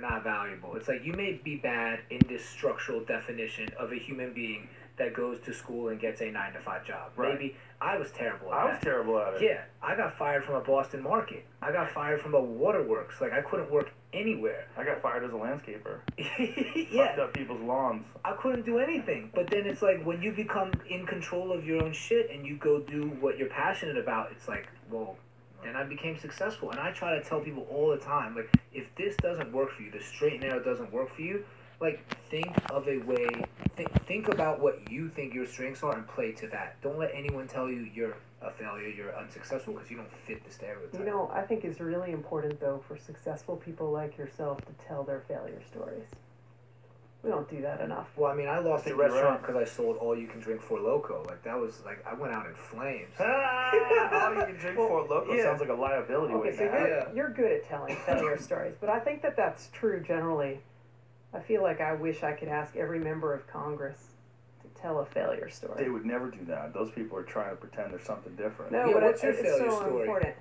not valuable. It's like you may be bad in this structural definition of a human being that goes to school and gets a 9 to 5 job. Right. Maybe I was terrible at I that. was terrible at it. Yeah, I got fired from a Boston market. I got fired from a waterworks. Like I couldn't work anywhere. I got fired as a landscaper. Yeah. Fucked up people's lawns. I couldn't do anything. But then it's like when you become in control of your own shit and you go do what you're passionate about, it's like, well, then I became successful. And I try to tell people all the time, like, if this doesn't work for you, the straight and narrow doesn't work for you, like, think of a way, think about what you think your strengths are and play to that. Don't let anyone tell you you're a failure, you're unsuccessful, because you don't fit the stereotype. You know, I think it's really important, though, for successful people like yourself to tell their failure stories. We don't do that enough. Well, I mean, I lost the think you're restaurant right. because I sold all you can drink Four Loko. Like, that was, like, I went out in flames. All you can drink Well, for Loco yeah. sounds like a liability Okay, waiting so to happen. you're good at telling failure stories, but I think that that's true generally. I feel like I wish I could ask every member of Congress to tell a failure story. They would never do that. Those people are trying to pretend there's something different. No, Yeah, but what's your it's failure so story? important.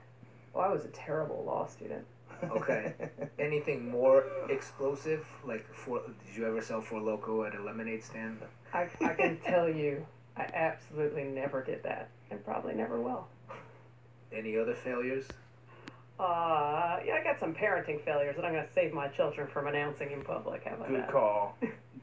Well, I was a terrible law student. Okay. Anything more explosive? Like, did you ever sell Four Loko at a lemonade stand? I can tell you, I absolutely never did that, and probably never will. Any other failures? Yeah, I got some parenting failures that I'm going to save my children from announcing in public. How about Good that? call.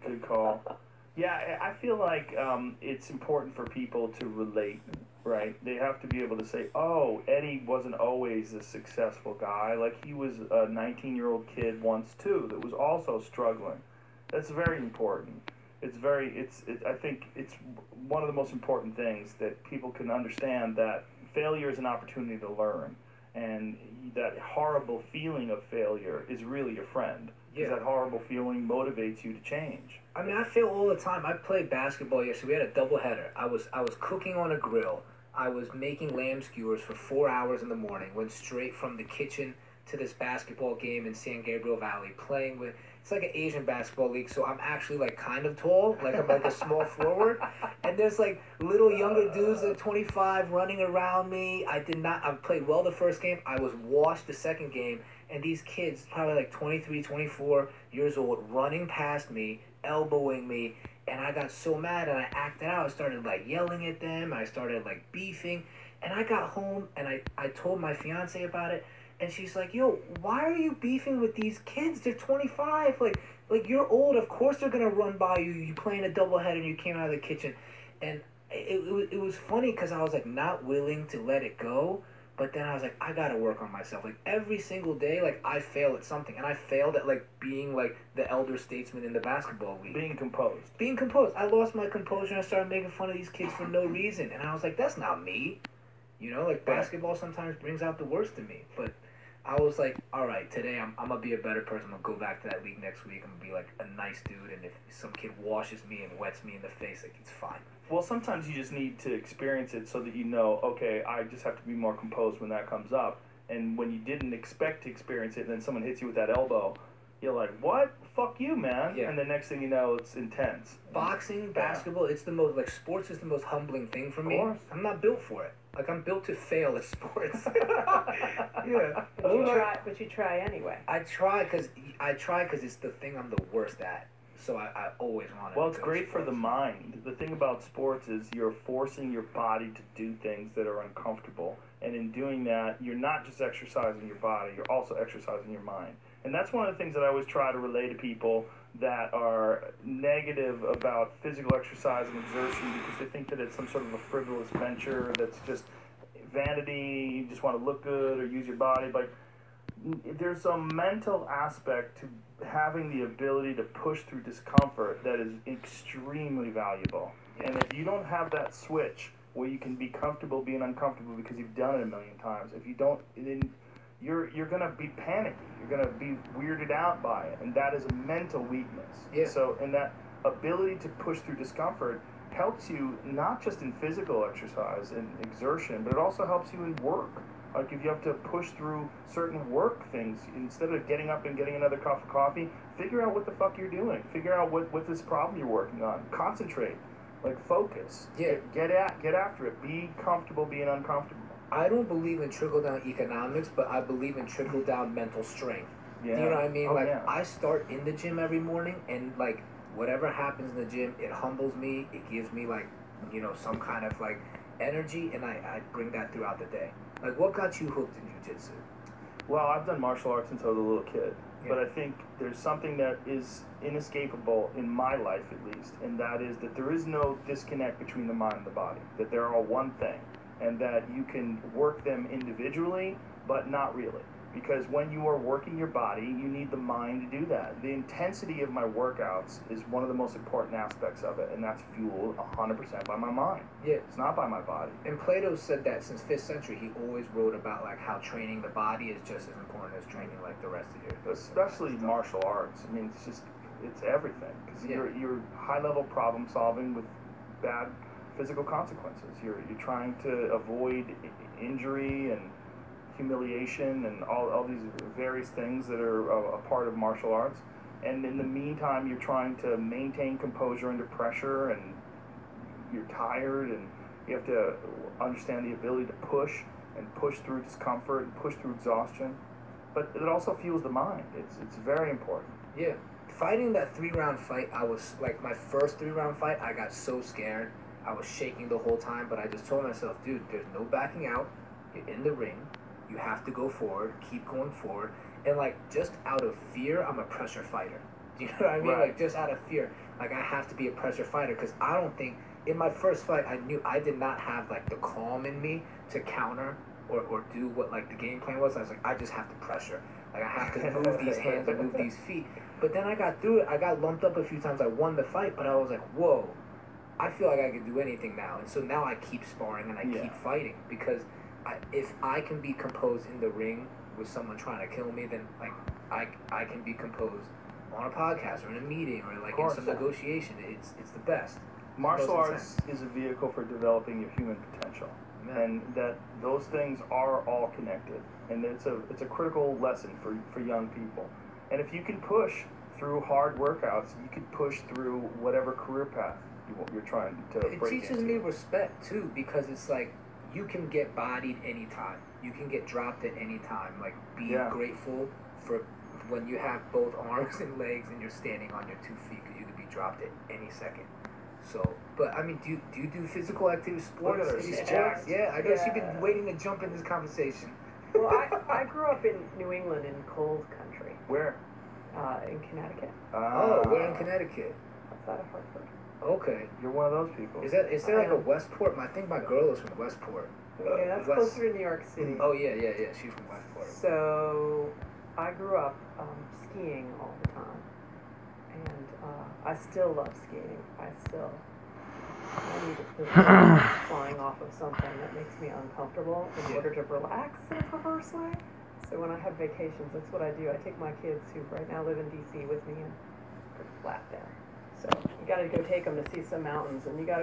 Good call. Yeah, I feel like it's important for people to relate, right? They have to be able to say, oh, Eddie wasn't always a successful guy. Like, he was a 19-year-old kid once, too, that was also struggling. That's very important. I think it's one of the most important things that people can understand, that failure is an opportunity to learn. And that horrible feeling of failure is really your friend. Because Yeah. that horrible feeling motivates you to change. I mean, I fail all the time. I played basketball yesterday. We had a doubleheader. I was cooking on a grill. I was making lamb skewers for 4 hours in the morning. Went straight from the kitchen to this basketball game in San Gabriel Valley, playing with. It's like an Asian basketball league, so I'm actually like kind of tall, like I'm like a small forward, and there's like little younger dudes that are 25 running around me. I played well the first game. I was washed the second game, and these kids, probably like 23, 24 years old, running past me, elbowing me, and I got so mad and I acted out. I started like yelling at them. I started like beefing, and I got home and I told my fiance about it. And she's like, yo, why are you beefing with these kids? They're 25. Like you're old. Of course they're going to run by you. You playing a doubleheader and you came out of the kitchen. And it was funny because I was like not willing to let it go. But then I was like, I got to work on myself. Like every single day, like I fail at something. And I failed at like being like the elder statesman in the basketball league. Being composed. Being composed. I lost my composure and I started making fun of these kids for no reason. And I was like, that's not me. You know, like basketball sometimes brings out the worst in me. But I was like, all right, today I'm going to be a better person. I'm going to go back to that league next week. I'm going to be like a nice dude. And if some kid washes me and wets me in the face, like it's fine. Well, sometimes you just need to experience it so that you know, okay, I just have to be more composed when that comes up. And when you didn't expect to experience it and then someone hits you with that elbow, you're like, what? Fuck you, man. Yeah. And the next thing you know, it's intense. Boxing, basketball, it's the most, like, sports is the most humbling thing for me. Of course. I'm not built for it. Like, I'm built to fail at sports. Yeah. But you try anyway. I try because it's the thing I'm the worst at. So I always want to. Well, it's great for the mind. The thing about sports is you're forcing your body to do things that are uncomfortable. And in doing that, you're not just exercising your body, you're also exercising your mind. And that's one of the things that I always try to relay to people that are negative about physical exercise and exertion because they think that it's some sort of a frivolous venture that's just vanity, you just want to look good or use your body. But there's a mental aspect to having the ability to push through discomfort that is extremely valuable. And if you don't have that switch where you can be comfortable being uncomfortable because you've done it a million times, if you don't, then you're going to be panicky. You're going to be weirded out by it. And that is a mental weakness. Yeah. So, and that ability to push through discomfort helps you not just in physical exercise and exertion, but it also helps you in work. Like if you have to push through certain work things, instead of getting up and getting another cup of coffee, figure out what the fuck you're doing. Figure out what this problem you're working on. Concentrate. Like focus. Yeah. Get after it. Be comfortable being uncomfortable. I don't believe in trickle-down economics, but I believe in trickle-down mental strength. Yeah. Do you know what I mean? Oh, Like, yeah. I start in the gym every morning, and like whatever happens in the gym, it humbles me. It gives me like, some kind of like energy, and I bring that throughout the day. Like, what got you hooked in jiu-jitsu? Well, I've done martial arts since I was a little kid, but Yeah. I think there's something that is inescapable in my life, at least, and that is that there is no disconnect between the mind and the body, that they're all one thing, and that you can work them individually, but not really. Because when you are working your body, you need the mind to do that. The intensity of my workouts is one of the most important aspects of it, and that's fueled 100% by my mind. Yeah. It's not by my body. And Plato said that since 5th century, he always wrote about like how training the body is just as important as training like the rest of your. Especially martial arts. I mean, it's everything. Because you're high-level problem solving with bad physical consequences. You're trying to avoid injury and humiliation and all these various things that are a part of martial arts. And in the meantime, you're trying to maintain composure under pressure, and you're tired, and you have to understand the ability to push through discomfort and push through exhaustion. But it also fuels the mind. It's very important. Yeah. Fighting that 3-round fight, I was like, my first 3-round fight, I got so scared. I was shaking the whole time, but I just told myself, dude, there's no backing out. You're in the ring. You have to go forward, keep going forward. And like, just out of fear, I'm a pressure fighter. Do you know what I mean? Right. Like, just out of fear, like, I have to be a pressure fighter, because I don't think, in my first fight, I knew I did not have like the calm in me to counter or do what like the game plan was. I was like, I just have to pressure. Like, I have to move these hands and move these feet. But then I got through it. I got lumped up a few times. I won the fight, but I was like, whoa, I feel like I can do anything now. And so now I keep sparring and I keep fighting, because if I can be composed in the ring with someone trying to kill me, then like I can be composed on a podcast or in a meeting or like in some negotiation. It's the best. Martial arts is a vehicle for developing your human potential, and that those things are all connected, and it's a critical lesson for young people. And if you can push through hard workouts, you can push through whatever career path you're trying to break into. It teaches me respect too, because it's like, you can get bodied anytime. You can get dropped at any time. Like, be grateful for when you have both arms and legs and you're standing on your 2 feet, because you could be dropped at any second. So, but I mean, do you do physical activity, sports? Any sports? Yeah, I guess you've been waiting to jump in this conversation. Well, I grew up in New England in cold country. Where? In Connecticut. Oh, we're in Connecticut. Outside of Hartford. Okay. You're one of those people. Is there like a Westport? I think my girl is from Westport. Yeah, that's closer to New York City. Oh yeah. She's from Westport. So I grew up skiing all the time, and I still love skiing. I need to flying off of something that makes me uncomfortable in order to relax in a perverse way. So when I have vacations, that's what I do. I take my kids, who right now live in D.C. with me, and go flat there. So you got to go take them to see some mountains, and you got to